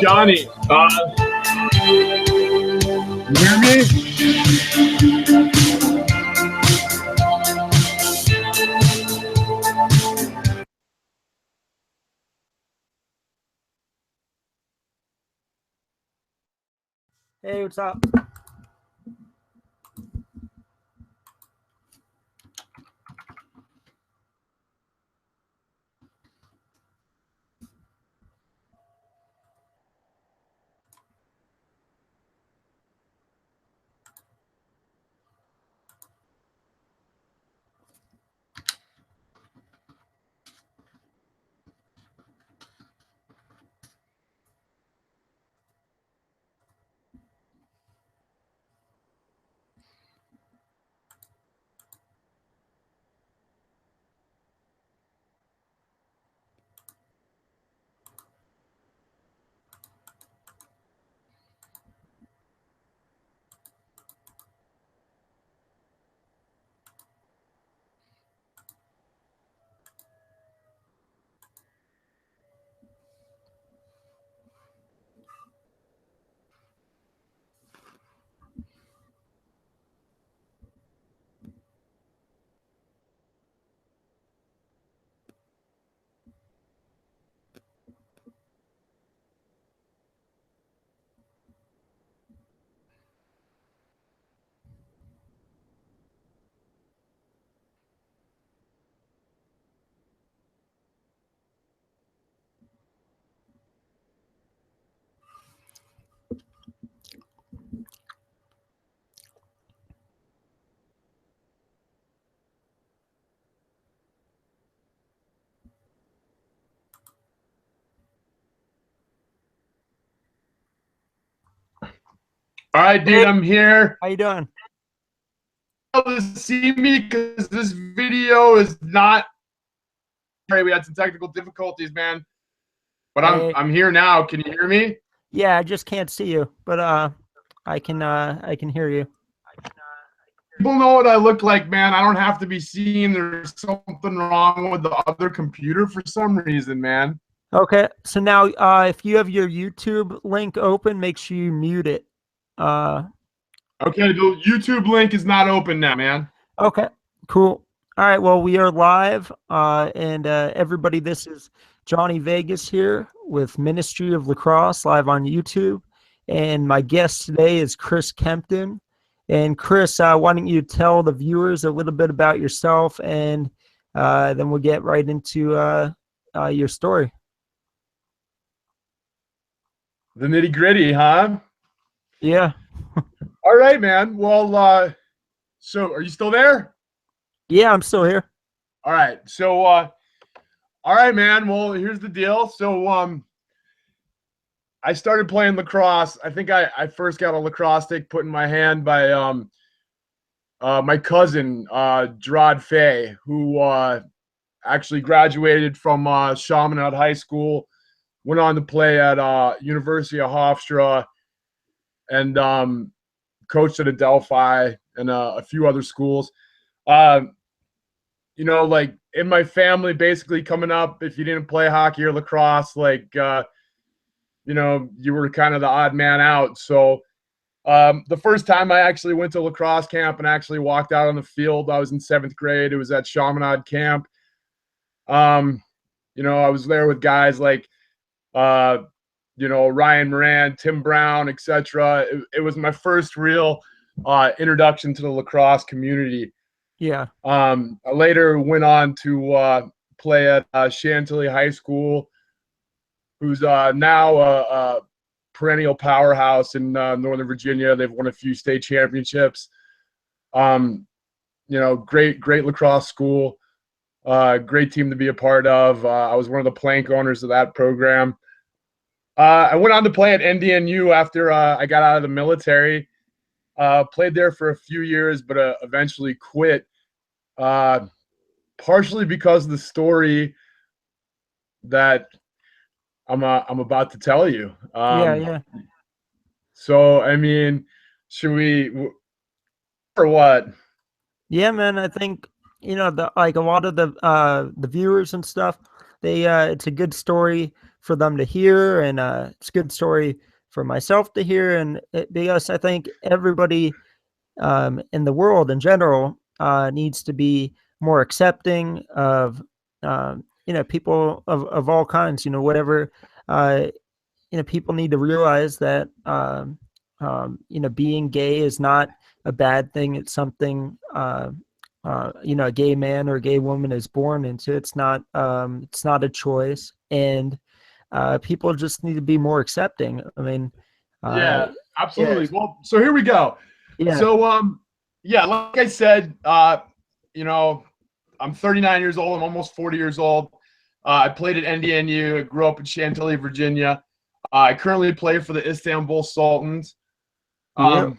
Jonny, you hear me? Hey, what's up? All right, dude, I'm here. How you doing? Able to see me because this video is not. We had some technical difficulties, man. But I'm here now. Can you hear me? Yeah, I just can't see you, but I can hear you. People know what I look like, man. I don't have to be seen. There's something wrong with the other computer for some reason, man. Okay, so now if you have your YouTube link open, make sure you mute it. Okay, the YouTube link is not open now, man. Okay, cool. All right, well, we are live, and everybody, this is Jonny Vegas here with Ministry of Lacrosse live on YouTube, and my guest today is Chris Kempton. And Chris, why don't you tell the viewers a little bit about yourself, and then we'll get right into your story. The nitty gritty, huh? Yeah. All right, man. Well, so are you still there? Yeah, I'm still here. All right. So, all right, man. Well, here's the deal. So, I started playing lacrosse. I think I first got a lacrosse stick put in my hand by my cousin, Gerard Fay, who actually graduated from Chaminade High School, went on to play at University of Hofstra, and coached at Adelphi and a few other schools. You know, like in my family, basically coming up, if you didn't play hockey or lacrosse, like, you know, you were kind of the odd man out. So the first time I actually went to lacrosse camp and actually walked out on the field, I was in 7th grade. It was at Chaminade camp. You know, I was there with guys like, you know, Ryan Moran, Tim Brown, etc. It was my first real introduction to the lacrosse community. Yeah. I later went on to play at Chantilly High School, who's now a perennial powerhouse in Northern Virginia. They've won a few state championships. You know, great lacrosse school. Great team to be a part of. I was one of the plank owners of that program. I went on to play at NDNU after I got out of the military. Played there for a few years, but eventually quit. Partially because of the story that I'm about to tell you. Yeah. So, I mean, should we, or what? Yeah, man. I think, you know, like a lot of the viewers and stuff, they it's a good story for them to hear, and it's a good story for myself to hear, and because I think everybody in the world in general needs to be more accepting of you know, people of all kinds. You know, whatever you know, people need to realize that being gay is not a bad thing. It's something, a gay man or a gay woman is born into. It's not a choice. And people just need to be more accepting. I mean, Yeah, absolutely. yeah. Well, so here we go. Yeah. So, yeah, like I said, I'm 39 years old. I'm almost 40 years old. I played at NDNU. I grew up in Chantilly, Virginia. I currently play for the Istanbul Sultans, and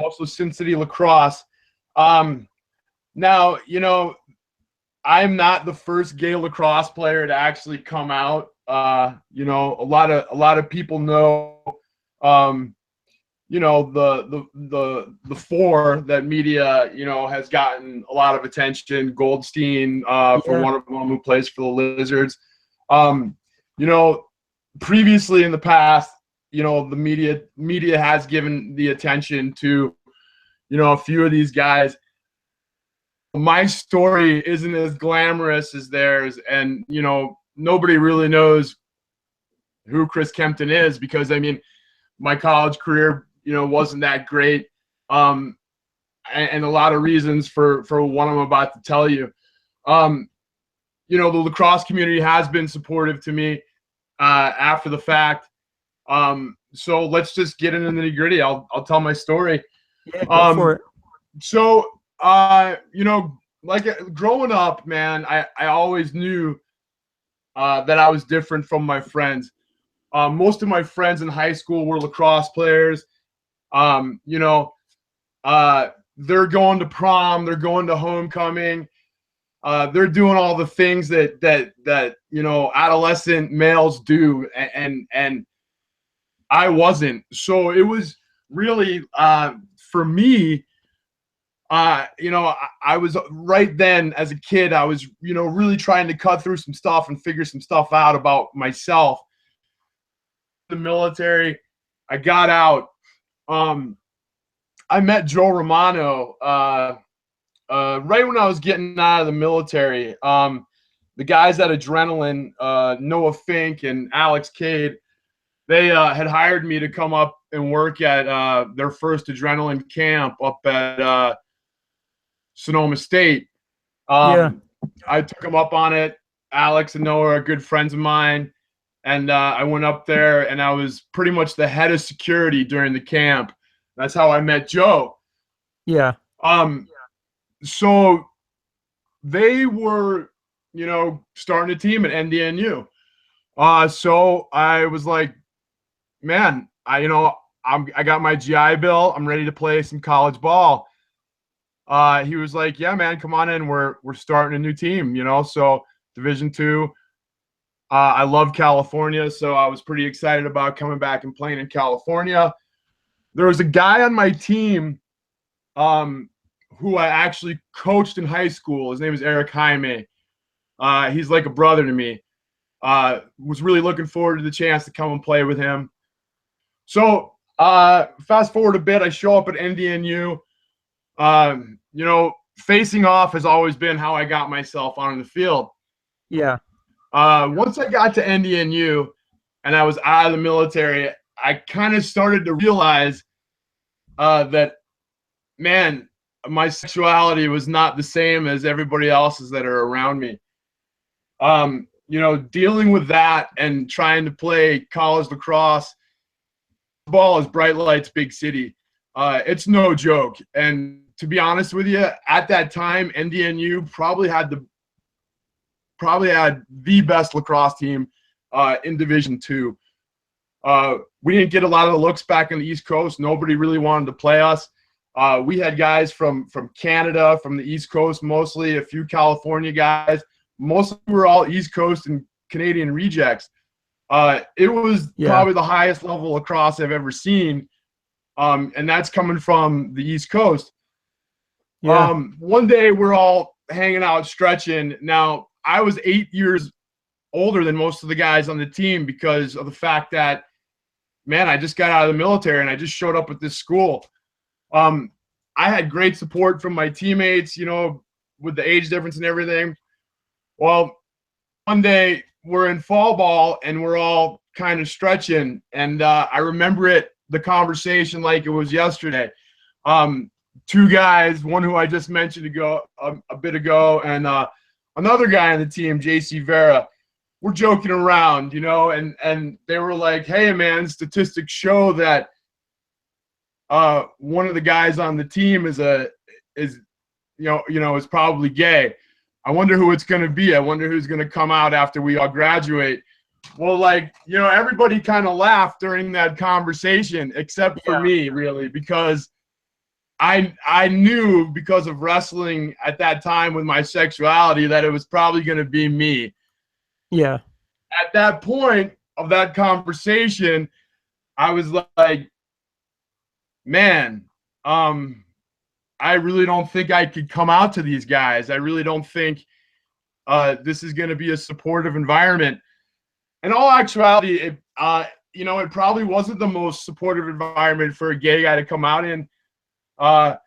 also Sin City Lacrosse. Now, I'm not the first gay lacrosse player to actually come out. A lot of people know, the four that media, has gotten a lot of attention. Goldstein, for one of them, who plays for the Lizards. Previously in the past, the media has given the attention to, a few of these guys. My story isn't as glamorous as theirs, and nobody really knows who Chris Kempton is, because my college career wasn't that great, and a lot of reasons for what I'm about to tell you. The lacrosse community has been supportive to me after the fact, so let's just get into the nitty-gritty. I'll tell my story. Yeah, go for it. So like growing up, man, I always knew that I was different from my friends. Most of my friends in high school were lacrosse players. They're going to prom, they're going to homecoming, they're doing all the things that adolescent males do, and I wasn't. So it was really for me. I was right then as a kid, I was, really trying to cut through some stuff and figure some stuff out about myself. The military, I got out. I met Joe Romano right when I was getting out of the military. The guys at Adrenaline, Noah Fink and Alex Cade, they had hired me to come up and work at their first Adrenaline camp up at Sonoma State. I took them up on it. Alex and Noah are good friends of mine, and I went up there, and I was pretty much the head of security during the camp. That's how I met Joe. Yeah. So they were, starting a team at NDNU. So I was like, man, I got my GI Bill. I'm ready to play some college ball. He was like, yeah, man, come on in. We're starting a new team, so Division II. I love California, so I was pretty excited about coming back and playing in California. There was a guy on my team who I actually coached in high school. His name is Eric Jaime. He's like a brother to me. Was really looking forward to the chance to come and play with him. So fast forward a bit, I show up at NDNU. Facing off has always been how I got myself on the field. Yeah. Once I got to NDNU and I was out of the military, I kind of started to realize that, man, my sexuality was not the same as everybody else's that are around me. Dealing with that and trying to play college lacrosse, ball is bright lights, big city. It's no joke. And to be honest with you, at that time, NDNU probably had the best lacrosse team in Division II. We didn't get a lot of the looks back on the East Coast. Nobody really wanted to play us. We had guys from Canada, from the East Coast, mostly a few California guys. Mostly were all East Coast and Canadian rejects. It was probably the highest level of lacrosse I've ever seen. And that's coming from the East Coast. Yeah. One day we're all hanging out, stretching. Now, I was 8 years older than most of the guys on the team because of the fact that, man, I just got out of the military and I just showed up at this school. I had great support from my teammates, with the age difference and everything. Well, one day we're in fall ball and we're all kind of stretching. And I remember it the conversation like it was yesterday. Two guys, one who I just mentioned a bit ago, and another guy on the team, JC Vera. We're joking around, and they were like, "Hey, man, statistics show that one of the guys on the team is probably gay. I wonder who it's going to be. I wonder who's going to come out after we all graduate." Well, everybody kind of laughed during that conversation, except for me, really, because I knew, because of wrestling at that time with my sexuality, that it was probably going to be me. Yeah. At that point of that conversation, I was like, man, I really don't think I could come out to these guys. I really don't think this is going to be a supportive environment. In all actuality, it probably wasn't the most supportive environment for a gay guy to come out in. The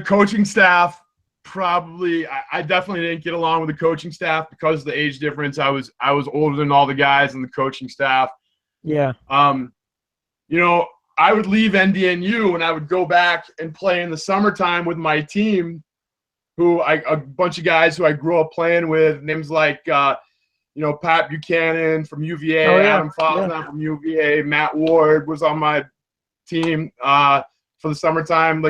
coaching staff, probably, I definitely didn't get along with the coaching staff because of the age difference. I was older than all the guys in the coaching staff. Yeah. I would leave NDNU and I would go back and play in the summertime with my team, a bunch of guys who I grew up playing with, names like Pat Buchanan from UVA, Adam Fosnan from UVA, Matt Ward was on my team for the summertime,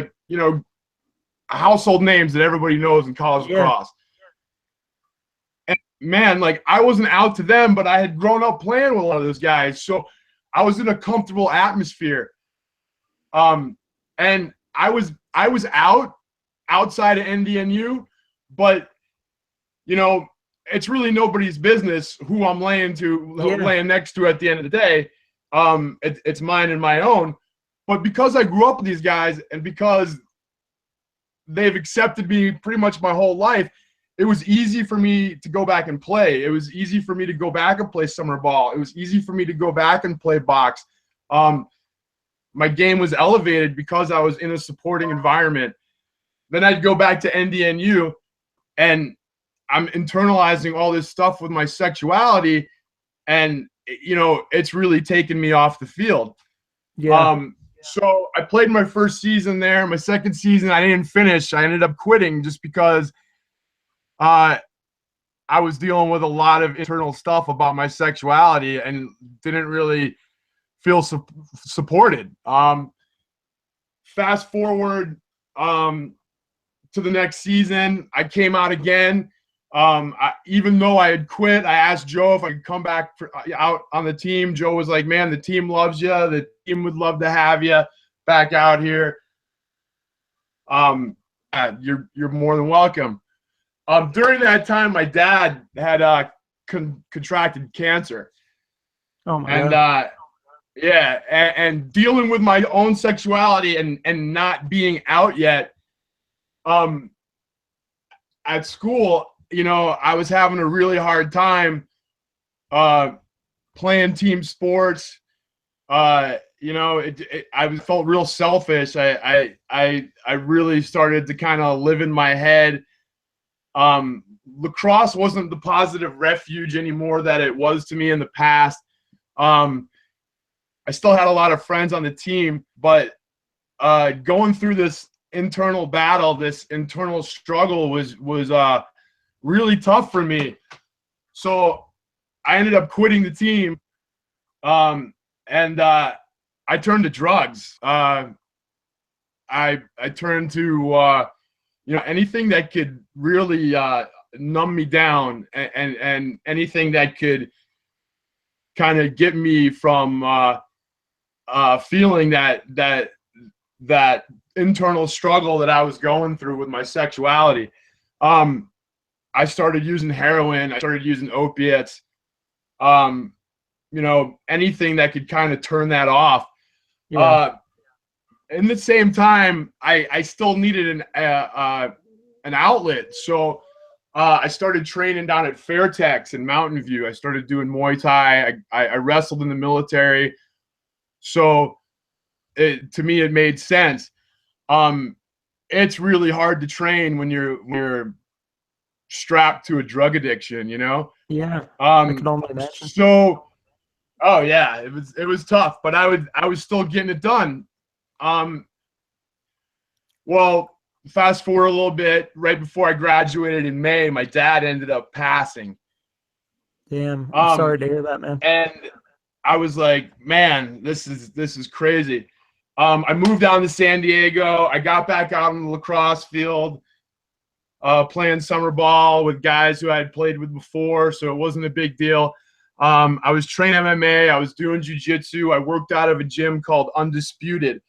household names that everybody knows in college lacrosse. And man, I wasn't out to them, but I had grown up playing with a lot of those guys, so I was in a comfortable atmosphere. And I was outside of NDNU, but it's really nobody's business who I'm laying next to at the end of the day. It's mine and my own. But because I grew up with these guys and because they've accepted me pretty much my whole life, it was easy for me to go back and play. It was easy for me to go back and play summer ball. It was easy for me to go back and play box. My game was elevated because I was in a supporting environment. Then I'd go back to NDNU, and I'm internalizing all this stuff with my sexuality, and it's really taken me off the field. Yeah. So I played my first season there. My second season, I didn't finish. I ended up quitting just because I was dealing with a lot of internal stuff about my sexuality and didn't really feel supported. Fast forward to the next season, I came out again. Even though I had quit, I asked Joe if I could come back out on the team. Joe was like, "Man, the team loves you. The team would love to have you back out here. You're more than welcome." During that time, my dad had contracted cancer. Oh my God. And dealing with my own sexuality and not being out yet. At school, I was having a really hard time playing team sports. I felt real selfish. I really started to kind of live in my head. Lacrosse wasn't the positive refuge anymore that it was to me in the past. I still had a lot of friends on the team, but going through this internal battle, this internal struggle was really tough for me. So I ended up quitting the team, and I turned to drugs. I turned to anything that could really numb me down, and anything that could kind of get me from feeling that internal struggle that I was going through with my sexuality. I started using heroin. I started using opiates. Anything that could kind of turn that off. Yeah. In the same time, I still needed an outlet. So I started training down at Fairtex in Mountain View. I started doing Muay Thai. I wrestled in the military. So to me, it made sense. It's really hard to train when you're strapped to a drug addiction, Yeah. I can only imagine. So Oh yeah, it was tough, but I was still getting it done. Well, fast forward a little bit, right before I graduated in May, my dad ended up passing. Damn, I'm sorry to hear that, man. And I was like, man, this is crazy. I moved down to San Diego. I got back out on the lacrosse field, playing summer ball with guys who I had played with before, so it wasn't a big deal. I was training MMA. I was doing jiu-jitsu. I worked out of a gym called Undisputed.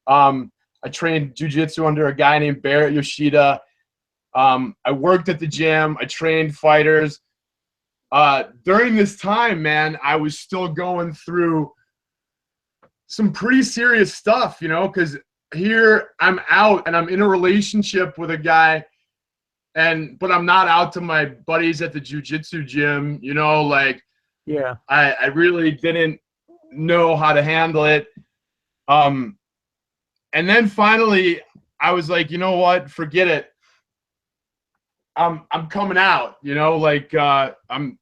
I trained jiu-jitsu under a guy named Barrett Yoshida. I worked at the gym. I trained fighters. During this time, man, I was still going through some pretty serious stuff, because here I'm out and I'm in a relationship with a guy, but I'm not out to my buddies at the jiu-jitsu gym, like, yeah, I really didn't know how to handle it. And then finally I was like, you know what, forget it. I'm coming out, like, I'm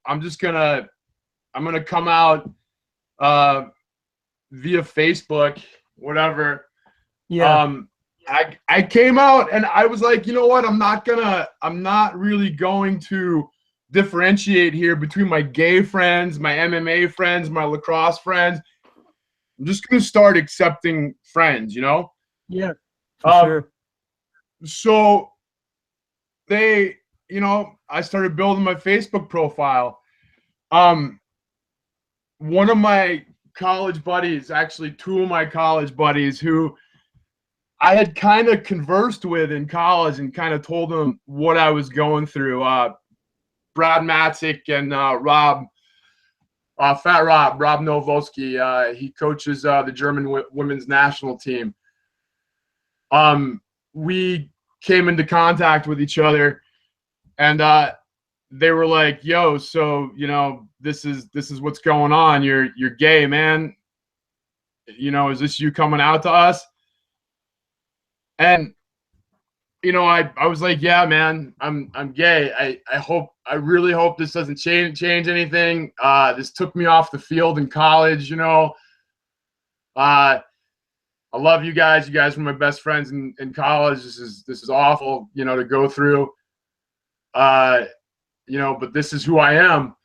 gonna come out via Facebook, whatever. yeah, I came out and I was like, you know what, I'm not really going to differentiate here between my gay friends, my MMA friends, my lacrosse friends. I'm just gonna start accepting friends, yeah, for sure. So I started building my Facebook profile. One of my college buddies, actually two of my college buddies who I had kind of conversed with in college and kind of told them what I was going through. Brad Matzik and Fat Rob Novoski. He coaches the German women's national team. We came into contact with each other, and they were like, "Yo, so this is what's going on. You're gay, man. Is this you coming out to us?" And I was like, "Yeah, man, I'm gay. I really hope this doesn't change anything. This took me off the field in college. I love you guys. You guys were my best friends in college. This is awful, to go through. But this is who I am."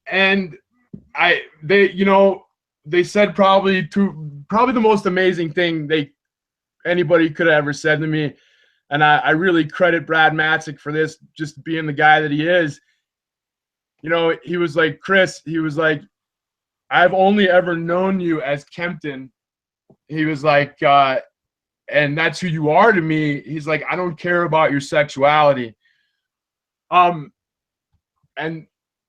And they said probably the most amazing thing anybody could have ever said to me. And I really credit Brad Matzik for this, just being the guy that he is. He was like, "Chris," he was like, "I've only ever known you as Kempton." He was like, "And that's who you are to me." He's like, "I don't care about your sexuality." And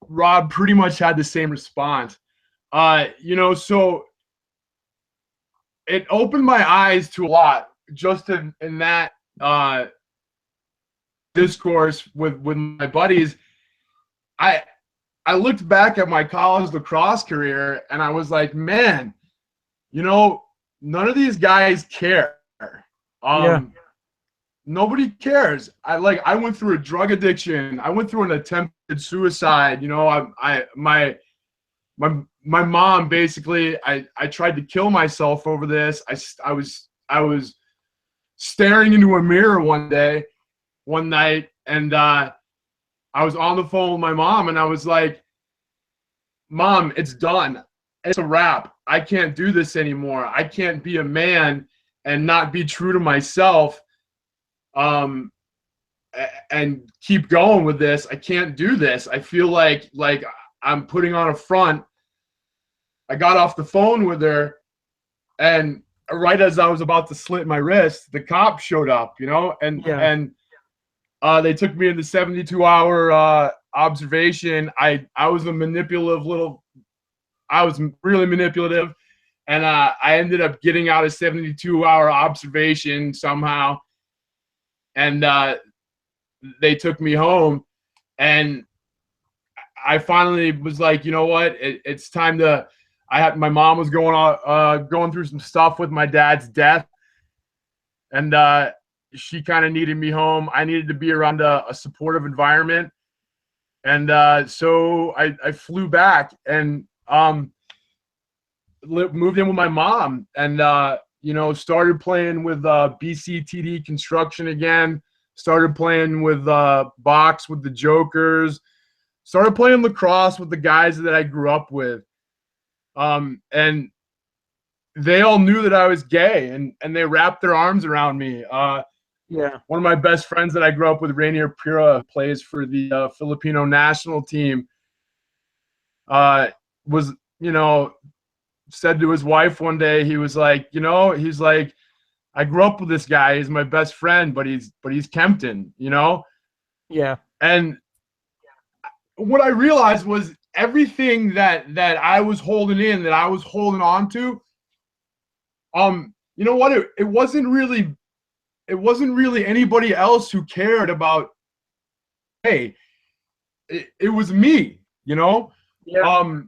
Rob pretty much had the same response. So it opened my eyes to a lot just in that discourse with my buddies. I looked back at my college lacrosse career and I was like, man, none of these guys care. Nobody cares. I went through a drug addiction. I went through an attempted suicide. My mom, basically, I tried to kill myself over this. I was staring into a mirror one night, and I was on the phone with my mom, and I was like, "Mom, it's done. It's a wrap. I can't do this anymore. I can't be a man and not be true to myself, and keep going with this. I can't do this. I feel like I'm putting on a front." I got off the phone with her, and right as I was about to slit my wrist, the cop showed up, and they took me into 72-hour observation. I was really manipulative, and I ended up getting out of 72-hour observation somehow, and they took me home, and I finally was like, you know what, it's time to. My mom was going through some stuff with my dad's death, and she kind of needed me home. I needed to be around a supportive environment, And so I flew back and moved in with my mom, and you know, started playing with BCTD Construction again. Started playing with box with the Jokers. Started playing lacrosse with the guys that I grew up with. And they all knew that I was gay, and they wrapped their arms around me. Yeah. One of my best friends that I grew up with, Rainier Pira, plays for the Filipino national team. Was, you know, said to his wife one day, he was like, you know, he's like, I grew up with this guy. He's my best friend, but he's Kempton, you know? Yeah. And what I realized was everything that I was holding in, that I was holding on to, you know what? It wasn't really anybody else who cared about, hey, it was me, you know? Yeah.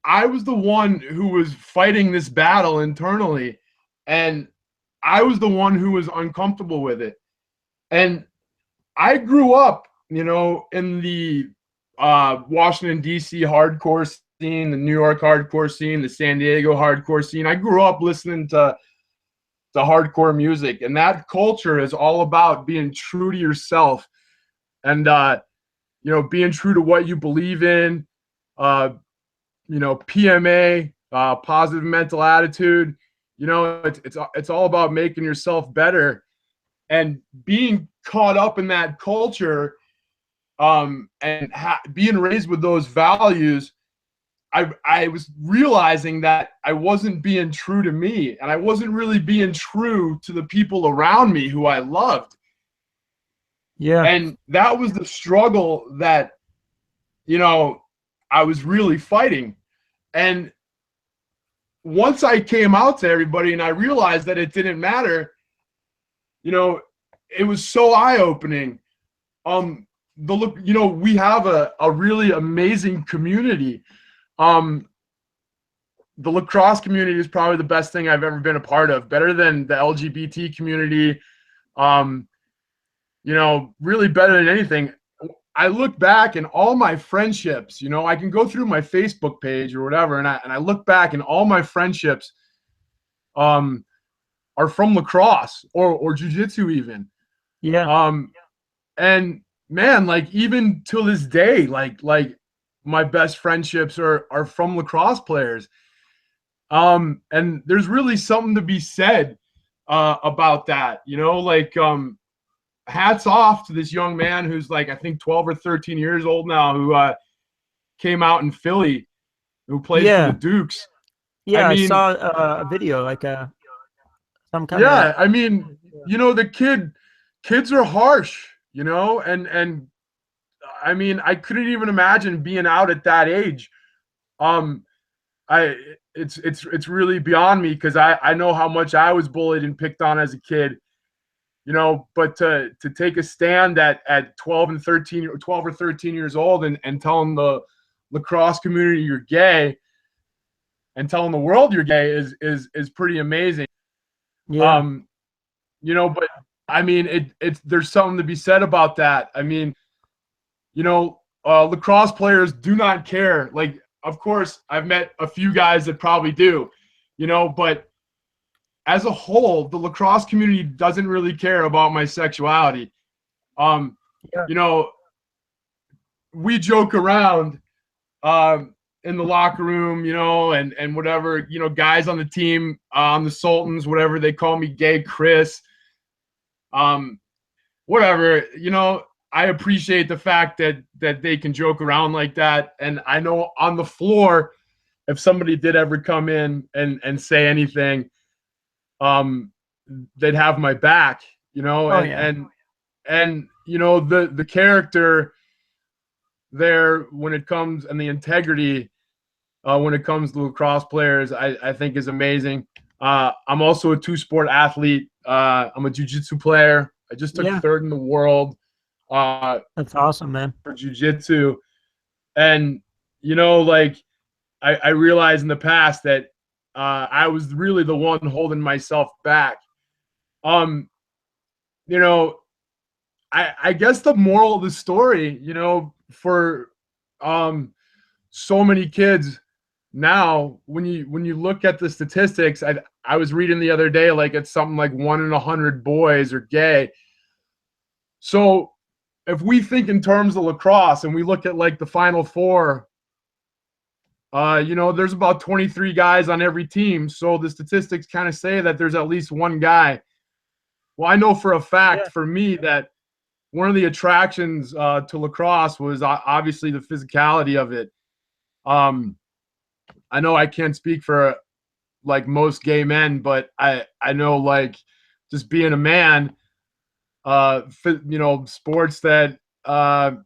I was the one who was fighting this battle internally, and I was the one who was uncomfortable with it. And I grew up, you know, in the Washington, D.C. hardcore scene, the New York hardcore scene, the San Diego hardcore scene. I grew up listening to hardcore music, and that culture is all about being true to yourself and, you know, being true to what you believe in, you know, PMA, positive mental attitude. You know, it's all about making yourself better, and being caught up in that culture, and being raised with those values. I was realizing that I wasn't being true to me, and I wasn't really being true to the people around me who I loved. Yeah. And that was the struggle that, you know, I was really fighting. And once I came out to everybody and I realized that it didn't matter, you know, it was so eye-opening. You know, we have a really amazing community. The lacrosse community is probably the best thing I've ever been a part of, better than the LGBT community. You know, really better than anything. I look back and all my friendships, you know, I can go through my Facebook page or whatever, and I look back and all my friendships are from lacrosse or jiu-jitsu even. Yeah. And man, like even till this day, like my best friendships are from lacrosse players. And there's really something to be said about that, you know, like hats off to this young man who's like, I think 12 or 13 years old now, who came out in Philly, who plays for the Yeah. Dukes. I Yeah. I mean, saw a video, like some kind of. yeah, I mean, you know, the kids are harsh, you know, and I mean, I couldn't even imagine being out at that age. Um, I it's really beyond me, because I know how much I was bullied and picked on as a kid, you know. But to take a stand at 12 and 13, 12 or 13 years old, and telling the lacrosse community you're gay, and telling the world you're gay is pretty amazing. Yeah. Um, you know, but I mean, it's there's something to be said about that. I mean, you know, lacrosse players do not care. Like, of course, I've met a few guys that probably do, you know, but as a whole, the lacrosse community doesn't really care about my sexuality. Yeah. You know, we joke around in the locker room, you know, and whatever, you know, guys on the team, on the Sultans, whatever, they call me Gay Chris. Whatever, you know, I appreciate the fact that they can joke around like that. And I know on the floor, if somebody did ever come in and say anything, they'd have my back, you know. Oh yeah. And you know, the character there when it comes, and the integrity when it comes to lacrosse players, I think is amazing. I'm also a two-sport athlete. I'm a jiu-jitsu player. I just took Yeah. third in the world That's awesome, man. for jiu-jitsu. And, you know, like I realized in the past that I was really the one holding myself back. You know, I guess the moral of the story, for so many kids now, when you look at the statistics, I was reading the other day, like it's something like 1 in 100 boys are gay. So if we think in terms of lacrosse and we look at like the Final Four, there's about 23 guys on every team. So the statistics kind of say that there's at least one guy. Well, I know for a fact for me that one of the attractions to lacrosse was obviously the physicality of it. I know I can't speak for like most gay men, but I know like just being a man, sports that are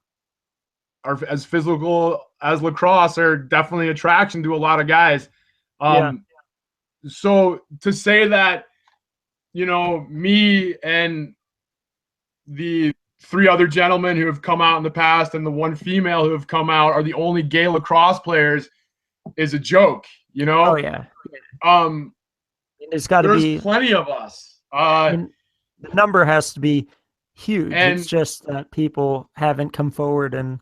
as physical as lacrosse are definitely attraction to a lot of guys. So to say that, me and the 3 other gentlemen who have come out in the past and the 1 female who have come out are the only gay lacrosse players is a joke, Oh yeah. There's got to be plenty of us. The number has to be huge. It's just that people haven't come forward and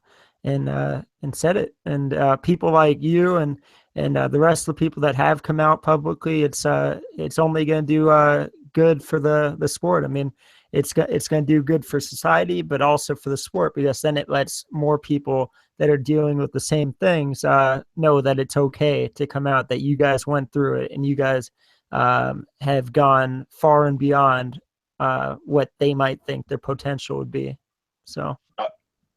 said it. And people like you and the rest of the people that have come out publicly, it's only going to do good for the sport. I mean, it's going to do good for society, but also for the sport, because then it lets more people that are dealing with the same things know that it's okay to come out, that you guys went through it and you guys have gone far and beyond what they might think their potential would be. So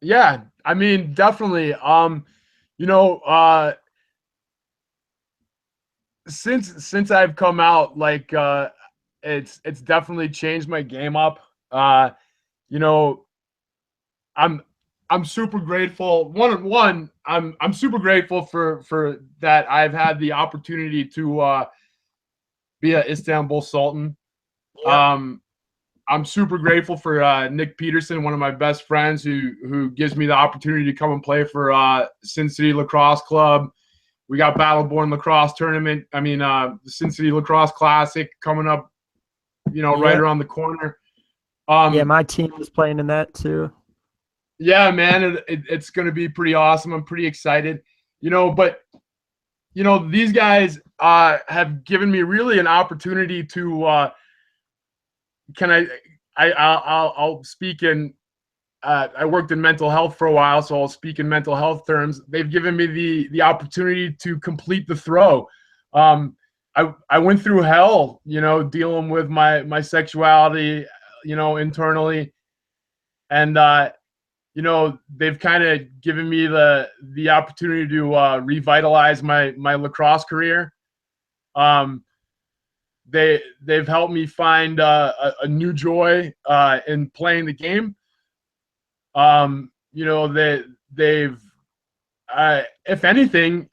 yeah, I mean, definitely. Since I've come out, like it's definitely changed my game up. I'm super grateful. I'm super grateful for that I've had the opportunity to be an Istanbul Sultan. I'm super grateful for Nick Peterson, one of my best friends, who gives me the opportunity to come and play for Sin City Lacrosse Club. We got Battleborn Lacrosse Tournament. I mean, the Sin City Lacrosse Classic coming up, right around the corner. My team was playing in that too. Yeah, man, it's going to be pretty awesome. I'm pretty excited, but these guys have given me really an opportunity to I'll speak in I worked in mental health for a while, so I'll speak in mental health terms. They've given me the opportunity to complete the throw. I went through hell, dealing with my sexuality, internally, and they've kind of given me the opportunity to revitalize my lacrosse career. They've helped me find a new joy in playing the game. They've if anything,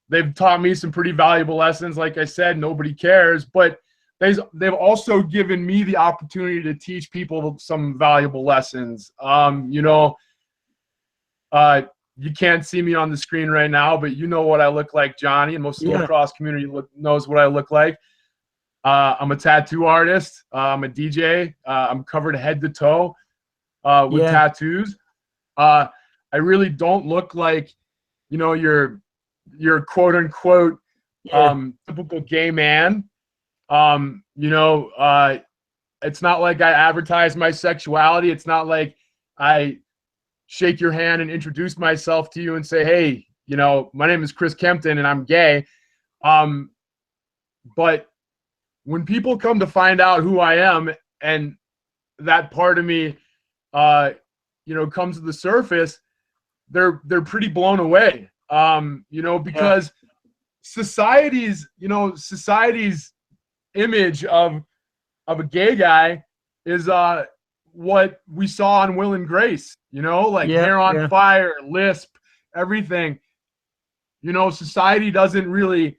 they've taught me some pretty valuable lessons. Like I said, nobody cares, but they've also given me the opportunity to teach people some valuable lessons. You can't see me on the screen right now, but you know what I look like, Johnny, and most of the lacrosse community knows what I look like. I'm a tattoo artist. I'm a DJ. I'm covered head to toe with tattoos. I really don't look like, your quote unquote typical gay man. It's not like I advertise my sexuality. It's not like I shake your hand and introduce myself to you and say, hey, my name is Chris Kempton and I'm gay. But when people come to find out who I am and that part of me, comes to the surface, they're pretty blown away. Because society's image of a gay guy is what we saw on Will and Grace, hair on fire, lisp, everything. Society doesn't really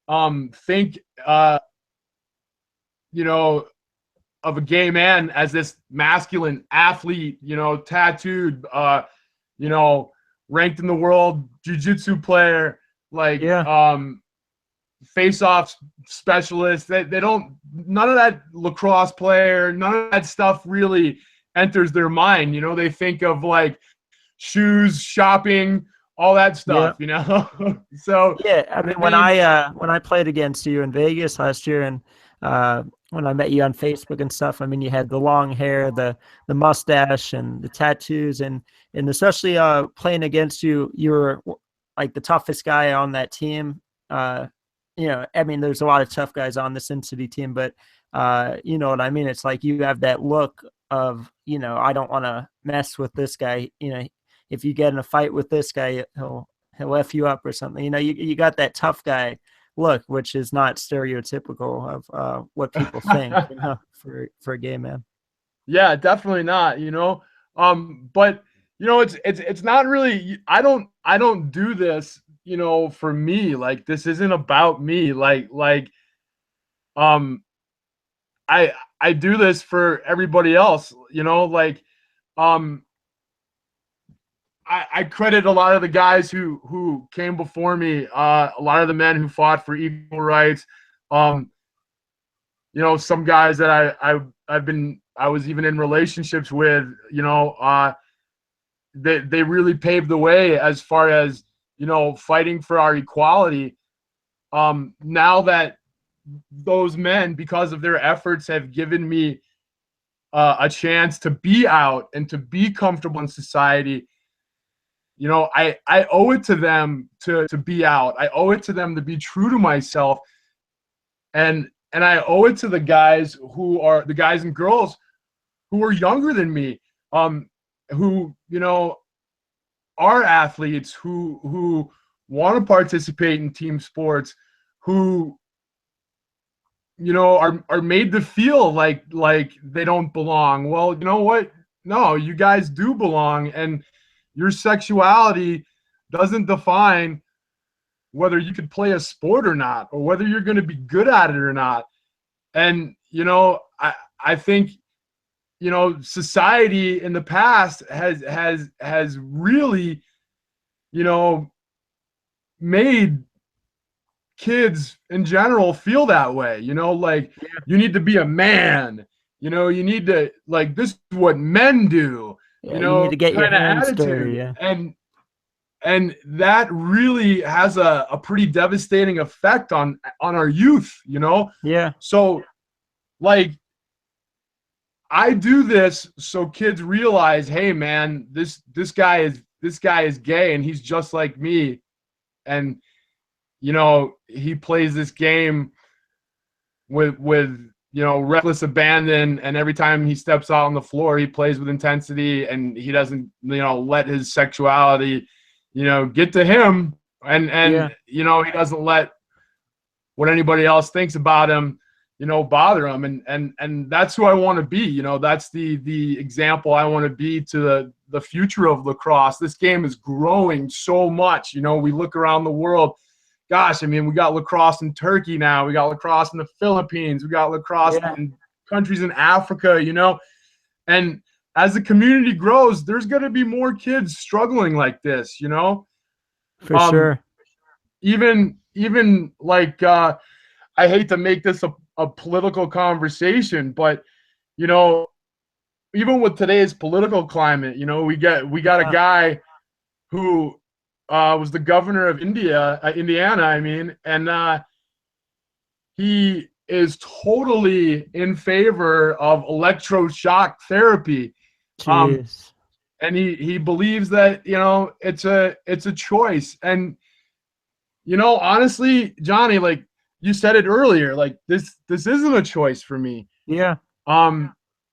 think of a gay man as this masculine athlete, tattooed, ranked in the world jiu-jitsu player, face-off specialist. They don't, none of that lacrosse player, none of that stuff really enters their mind. You know, they think of like shoes, shopping, all that stuff, you know? So, yeah, I mean, when I played against you in Vegas last year, and when I met you on Facebook and stuff, I mean, you had the long hair, the mustache, and the tattoos, and especially playing against you, you were like the toughest guy on that team. You know, I mean, there's a lot of tough guys on the Sin City team, but you know what I mean? It's like you have that look of, you know, I don't want to mess with this guy. You know, if you get in a fight with this guy, he'll F you up or something. You know, you got that tough guy look, which is not stereotypical of what people think, you know, for a gay man. yeah, definitely not, you know. But you know, it's not really, I don't do this, you know, for me. Like, this isn't about me. Um I do this for everybody else, you know, like um I credit a lot of the guys who came before me, a lot of the men who fought for equal rights. Um, you know, some guys that I was even in relationships with, you know, they really paved the way as far as, you know, fighting for our equality. Now that those men, because of their efforts, have given me a chance to be out and to be comfortable in society, you know, I owe it to them to be out. I owe it to them to be true to myself. And I owe it to the guys and girls who are younger than me, who, you know, are athletes, who want to participate in team sports, who, you know, are made to feel like they don't belong. Well, you know what? No, you guys do belong, and your sexuality doesn't define whether you could play a sport or not, or whether you're going to be good at it or not. And, you know, I think, you know, society in the past has really, you know, made kids in general feel that way, you know, like, you need to be a man, you know, you need to, like, this is what men do, Yeah, you you need know, to get your kind of hands dirty. attitude. Yeah. And that really has a pretty devastating effect on our youth, you know. Yeah. So, like, I do this so kids realize, hey man, this guy is gay, and he's just like me. And, you know, he plays this game with you know, reckless abandon, and every time he steps out on the floor, he plays with intensity, and he doesn't, you know, let his sexuality, you know, get to him, and Yeah. you know, he doesn't let what anybody else thinks about him, you know, bother him. And that's who I want to be. You know, that's the example I want to be to the future of lacrosse. This game is growing so much. You know, we look around the world. Gosh, I mean, we got lacrosse in Turkey now. We got lacrosse in the Philippines. We got lacrosse in countries in Africa, you know. And as the community grows, there's going to be more kids struggling like this, you know. For sure. Even like, I hate to make this a political conversation, but, you know, even with today's political climate, you know, we got a guy who was the governor of Indiana, I mean, and he is totally in favor of electroshock therapy. Jeez. And he believes that, you know, it's a choice. And, you know, honestly, Johnny, like you said it earlier, like this isn't a choice for me. Yeah.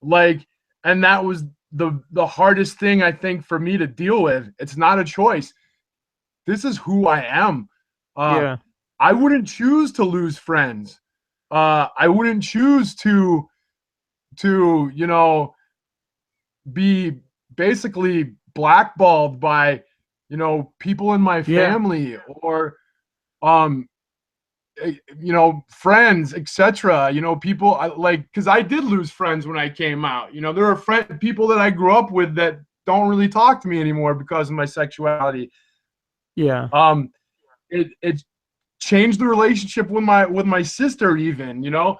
Like, and that was the hardest thing, I think, for me to deal with. It's not a choice. This is who I am. Yeah. I wouldn't choose to lose friends. I wouldn't choose to you know, be basically blackballed by, you know, people in my family, or you know, friends, etc. You know, people, like, because I did lose friends when I came out. You know, there are people that I grew up with that don't really talk to me anymore because of my sexuality. Yeah. It changed the relationship with my sister even, you know.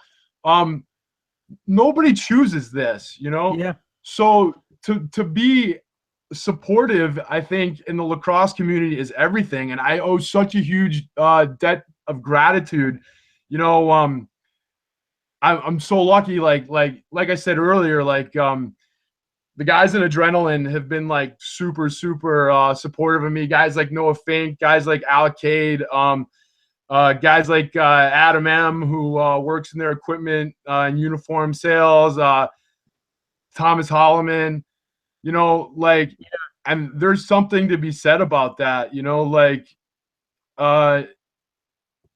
Nobody chooses this, you know. Yeah. So to be supportive, I think, in the lacrosse community is everything, and I owe such a huge debt of gratitude. You know, I'm so lucky. Like I said earlier, the guys in Adrenaline have been like super supportive of me. Guys like Noah Fink, guys like Alec Cade, guys like Adam M, who works in their equipment and uniform sales. Thomas Holloman, you know, like, and there's something to be said about that, you know, like,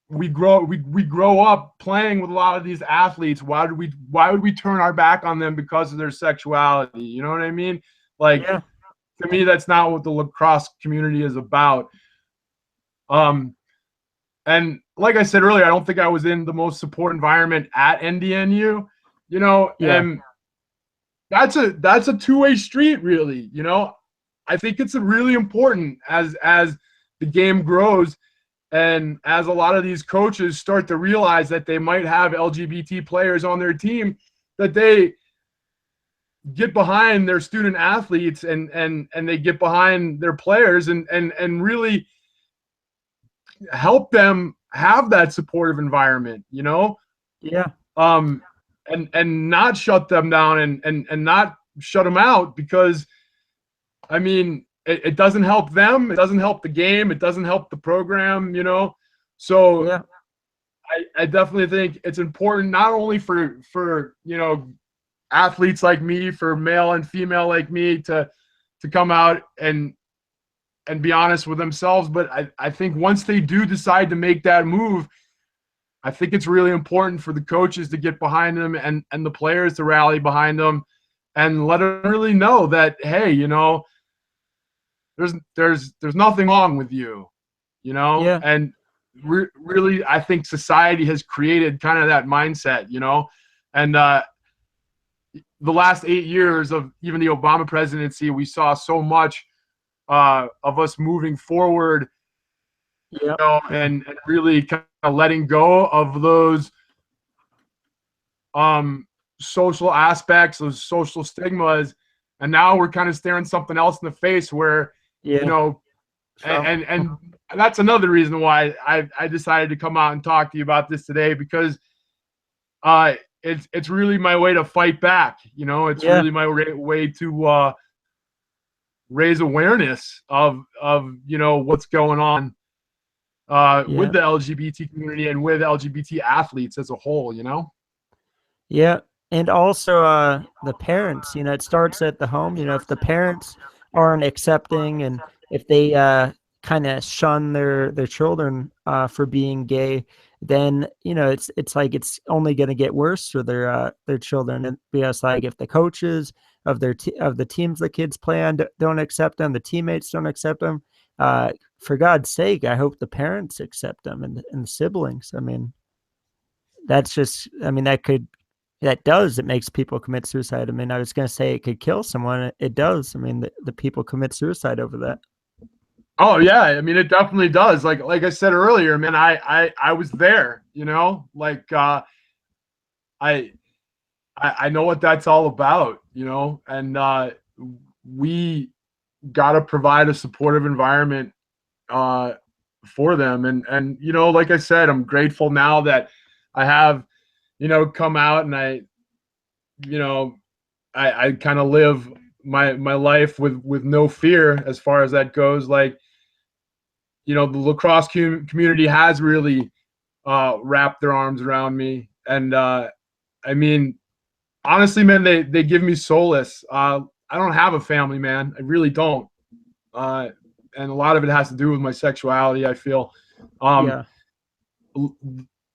we grow up playing with a lot of these athletes. Why would we turn our back on them because of their sexuality? You know what I mean? Like, to me, that's not what the lacrosse community is about. And like I said earlier, I don't think I was in the most support environment at NDNU, you know, and that's a two-way street, really. You know, I think it's really important as the game grows and as a lot of these coaches start to realize that they might have LGBT players on their team, that they get behind their student athletes and they get behind their players and really help them have that supportive environment, you know? And not shut them down and not shut them out, because I mean, it doesn't help them, it doesn't help the game, it doesn't help the program, you know? So I definitely think it's important, not only for you know, athletes like me, for male and female like me to come out and be honest with themselves, but I think once they do decide to make that move, I think it's really important for the coaches to get behind them and the players to rally behind them and let them really know that, hey, you know, there's nothing wrong with you, you know? And really, I think society has created kind of that mindset, you know? And the last 8 years of even the Obama presidency, we saw so much of us moving forward, you know, and really kind of letting go of those social aspects, those social stigmas, and now we're kind of staring something else in the face where, you know, and that's another reason why I decided to come out and talk to you about this today, because it's really my way to fight back, you know. It's really my way to raise awareness of you know, what's going on with the LGBT community and with LGBT athletes as a whole, you know? And also the parents, you know, it starts at the home. You know, if the parents aren't accepting and if they kind of shun their children for being gay, then, you know, it's like it's only going to get worse for their children. And because, like, if the coaches of the teams the kids play on don't accept them, the teammates don't accept them, for God's sake, I hope the parents accept them and the siblings. I mean, that's just, I mean, it makes people commit suicide. I mean, I was going to say it could kill someone. It does. I mean, the people commit suicide over that. Oh yeah, I mean, it definitely does. Like I said earlier, man, I was there, you know, like I know what that's all about, you know, and we got to provide a supportive environment for them, and you know, like I said, I'm grateful now that I have, you know, come out and I kind of live my life with no fear as far as that goes. Like, you know, the lacrosse community has really wrapped their arms around me, and I mean, honestly, man, they give me solace. I don't have a family, man. I really don't, and a lot of it has to do with my sexuality, I feel. The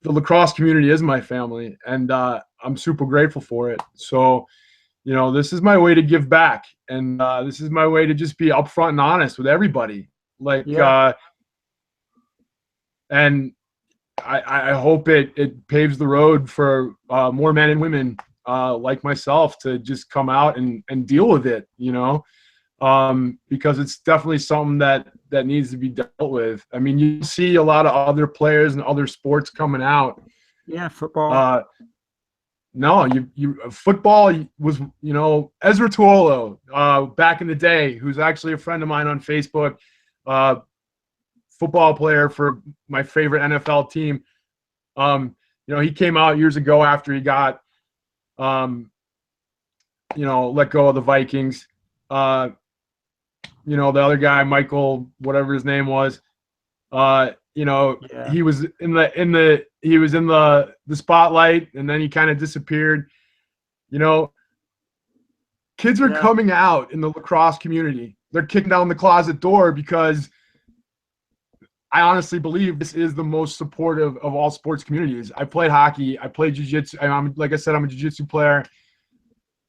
lacrosse community is my family, and I'm super grateful for it. So, you know, this is my way to give back, and this is my way to just be upfront and honest with everybody. Like, and I hope it paves the road for more men and women like myself to just come out and deal with it, you know, because it's definitely something that needs to be dealt with. I mean, you see a lot of other players and other sports coming out. Football. No, you football was, Ezra Tuolo, back in the day, who's actually a friend of mine on Facebook, football player for my favorite NFL team. He came out years ago after he got, let go of the Vikings. The other guy, Michael, whatever his name was, he was in the spotlight, and then he kind of disappeared. Kids are coming out in the lacrosse community. They're kicking down the closet door because I honestly believe this is the most supportive of all sports communities. I played hockey. I played jiu-jitsu. Like I said, I'm a jiu-jitsu player.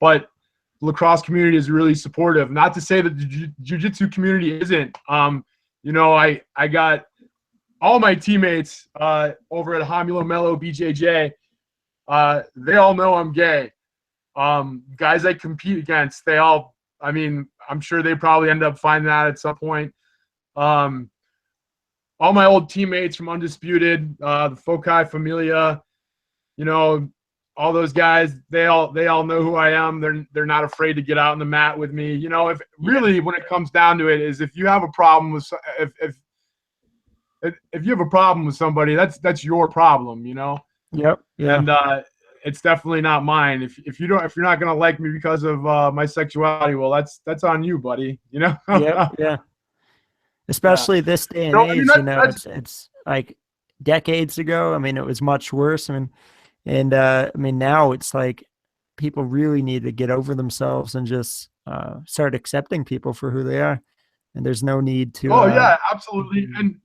But the lacrosse community is really supportive. Not to say that the jiu-jitsu community isn't. I got all my teammates over at Hamulo Mello BJJ. They all know I'm gay. Guys I compete against, I'm sure they probably end up finding that at some point. All my old teammates from Undisputed, the Foci Familia, all those guys, they all know who I am. They're not afraid to get out on the mat with me. If really, when it comes down to it, is if you have a problem with if you have a problem with somebody, that's your problem. Yep. Yeah. And it's definitely not mine. If you're not gonna like me because of my sexuality, well, that's on you, buddy. Yeah. Especially this day and age, it's like decades ago. It was much worse. Now it's like people really need to get over themselves and just start accepting people for who they are. And there's no need to. Oh yeah, absolutely. And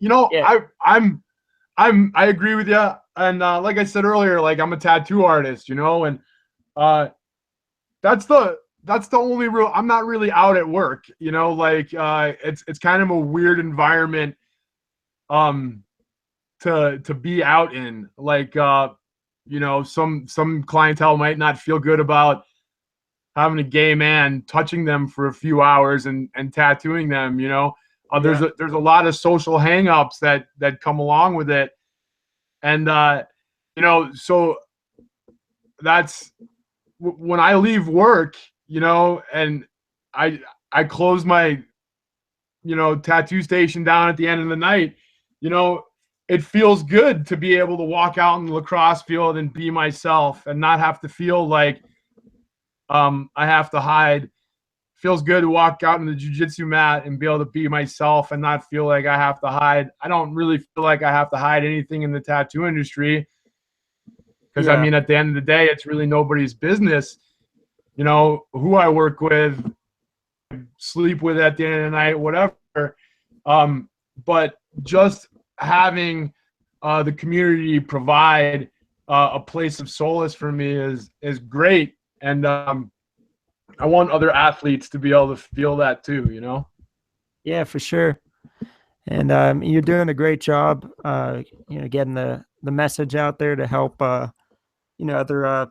I agree with you. And like I said earlier, like I'm a tattoo artist, and that's the only real. I'm not really out at work, it's kind of a weird environment to be out in. Like some clientele might not feel good about having a gay man touching them for a few hours and tattooing them. There's a lot of social hangups that come along with it, and so that's when I leave work. And I close my, tattoo station down at the end of the night, it feels good to be able to walk out in the lacrosse field and be myself and not have to feel like I have to hide. Feels good to walk out in the jiu-jitsu mat and be able to be myself and not feel like I have to hide. I don't really feel like I have to hide anything in the tattoo industry because, at the end of the day, it's really nobody's business. Who I work with, sleep with at the end of the night, whatever. But just having the community provide a place of solace for me is great. And I want other athletes to be able to feel that too, Yeah, for sure. And you're doing a great job, getting the message out there to help other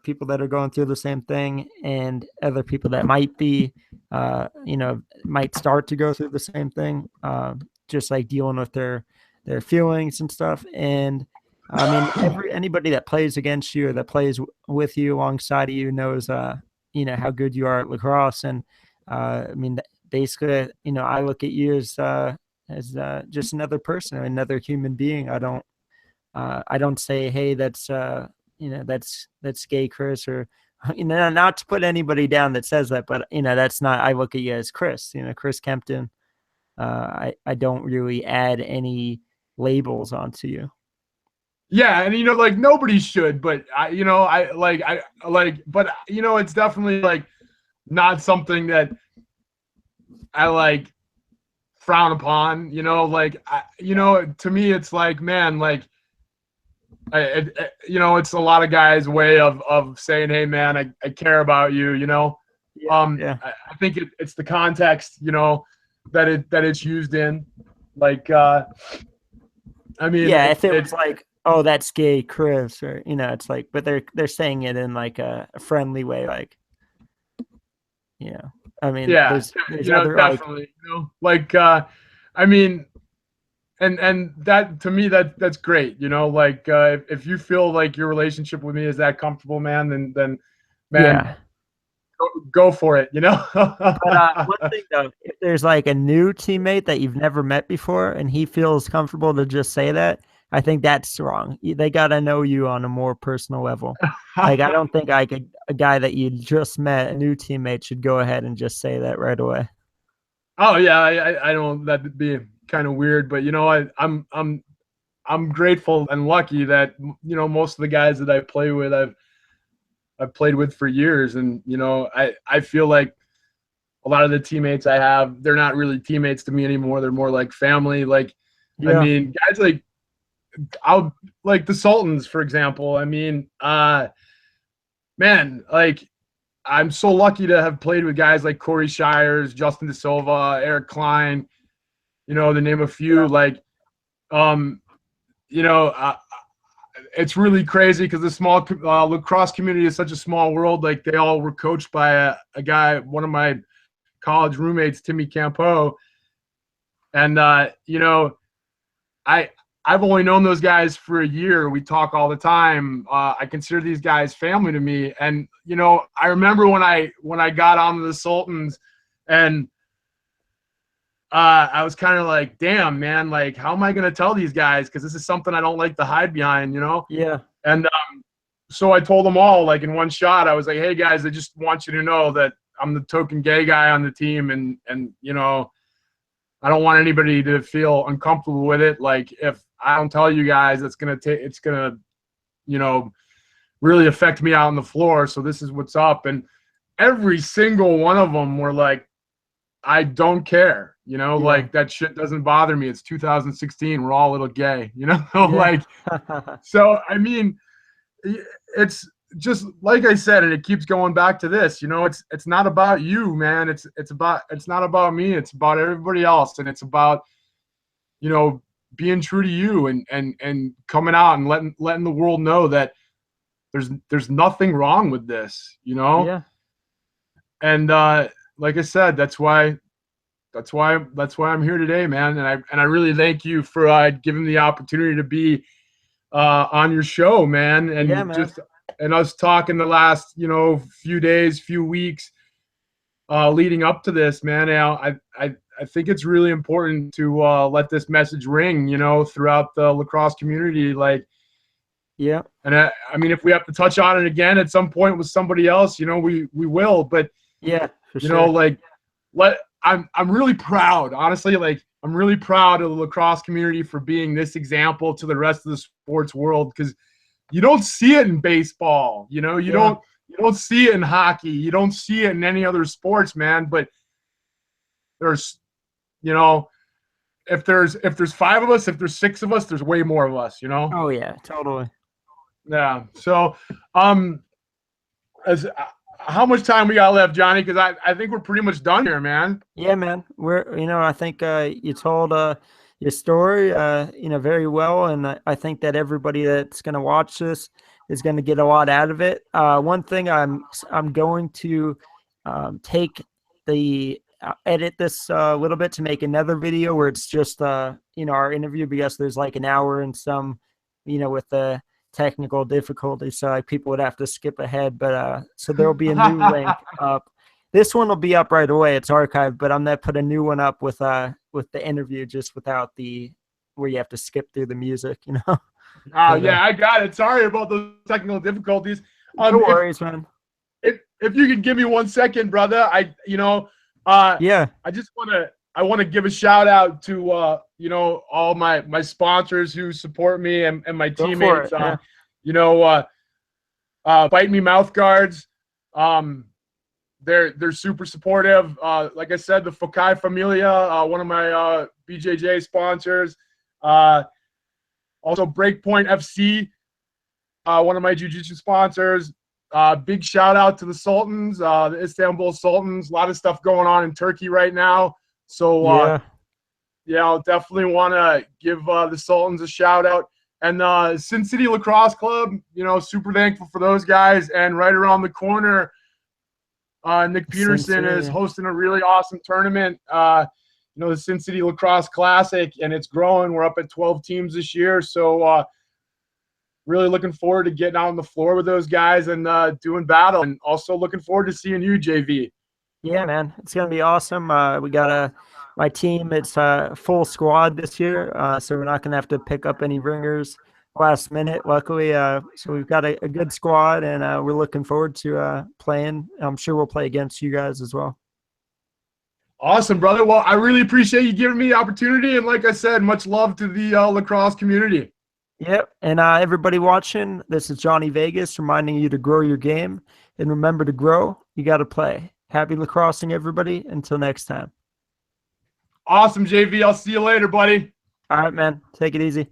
people that are going through the same thing and other people that might be, might start to go through the same thing, just like dealing with their feelings and stuff. And anybody that plays against you or that plays with you alongside of you knows, how good you are at lacrosse. And basically, I look at you as just another person, another human being. I don't say, hey, that's gay Chris, or not to put anybody down that says that, but that's not. I look at you as Chris, Chris Kempton. I don't really add any labels onto you. Yeah, and like nobody should, but but it's definitely like not something that I like frown upon. To me, it's like, man, like. It's a lot of guys' way of saying, hey man, I care about you, I think it's the context, that it's used in, like, if it was like, oh, that's gay Chris, or, it's like, but they're saying it in like a friendly way. Like, there's other, definitely, and that to me that's great. Like if you feel like your relationship with me is that comfortable, man, then man, Yeah. go for it. But one thing though, if there's like a new teammate that you've never met before and he feels comfortable to just say that, I think that's wrong. They got to know you on a more personal level. Like, I don't think a guy that you just met, a new teammate, should go ahead and just say that right away. Oh yeah, I don't. That'd be kind of weird, but I'm grateful and lucky that most of the guys that I play with, I've played with for years, and I feel like a lot of the teammates I have, they're not really teammates to me anymore. They're more like family. Like, Yeah. I mean, guys like the Sultans, for example. I mean, man, like I'm so lucky to have played with guys like Corey Shires, Justin De Silva, Eric Klein, to name a few. Yeah. Like, it's really crazy because the small lacrosse community is such a small world. Like, they all were coached by a guy, one of my college roommates, Timmy Campo. And, I've only known those guys for a year. We talk all the time. I consider these guys family to me. And, I remember when I got onto the Sultans, and I was kind of like, damn, man, like, how am I going to tell these guys? Because this is something I don't like to hide behind, Yeah. And so I told them all, like, in one shot. I was like, hey, guys, I just want you to know that I'm the token gay guy on the team. And I don't want anybody to feel uncomfortable with it. Like, if I don't tell you guys, it's going to, really affect me out on the floor. So this is what's up. And every single one of them were like, I don't care, like, that shit doesn't bother me. It's 2016. We're all a little gay, Yeah. like, so, I mean, it's just like I said, and it keeps going back to this, it's not about you, man. It's not about me. It's about everybody else. And it's about, being true to you and coming out and letting the world know that there's nothing wrong with this, Yeah. And like I said, that's why I'm here today, man. And I really thank you for giving me the opportunity to be on your show, man. And Yeah, man. and us talking the last few days, few weeks leading up to this, man. I think it's really important to let this message ring, throughout the lacrosse community. Like, Yeah. and I mean, if we have to touch on it again at some point with somebody else, we will. But Yeah, for sure. like, I'm really proud, honestly. Like, I'm really proud of the lacrosse community for being this example to the rest of the sports world, because you don't see it in baseball. You don't see it in hockey. You don't see it in any other sports, man. But there's, if there's 5 of us, if there's 6 of us, there's way more of us. Oh yeah, totally. Yeah. So, as how much time we got left, Johnny? Because I think we're pretty much done here, man. Yeah, man. I think you told your story, very well, and I think that everybody that's going to watch this is going to get a lot out of it. One thing I'm going to edit this a little bit to make another video where it's just our interview, because there's like an hour and some, with the technical difficulties, so people would have to skip ahead. But so there'll be a new link up. This one will be up right away. It's archived, but I'm gonna put a new one up with the interview, just without where you have to skip through the music. Oh, yeah, I got it. Sorry about those technical difficulties. No worries, man. If you could give me 1 second, brother, yeah, I want to give a shout out to all my sponsors who support me and my teammates. Bite Me Mouth Guards. They're super supportive. Like I said, the Fokai Familia, one of my BJJ sponsors. Also Breakpoint FC, one of my jiu-jitsu sponsors. Big shout out to the Sultans, the Istanbul Sultans. A lot of stuff going on in Turkey right now. So, I'll definitely want to give the Sultans a shout out. And Sin City Lacrosse Club, super thankful for those guys. And right around the corner, Nick Peterson is hosting a really awesome tournament the Sin City Lacrosse Classic, and it's growing. We're up at 12 teams this year, so really looking forward to getting out on the floor with those guys and doing battle, and also looking forward to seeing you, JV. Yeah, man, it's gonna be awesome. We got my team. It's a full squad this year, so we're not gonna have to pick up any ringers last minute. Luckily, so we've got a good squad, and we're looking forward to playing. I'm sure we'll play against you guys as well. Awesome, brother. Well, I really appreciate you giving me the opportunity, and like I said, much love to the lacrosse community. Yep, and everybody watching, this is Jonny Vegas reminding you to grow your game, and remember to grow, you got to play. Happy lacrossing, everybody. Until next time. Awesome, JV. I'll see you later, buddy. All right, man. Take it easy.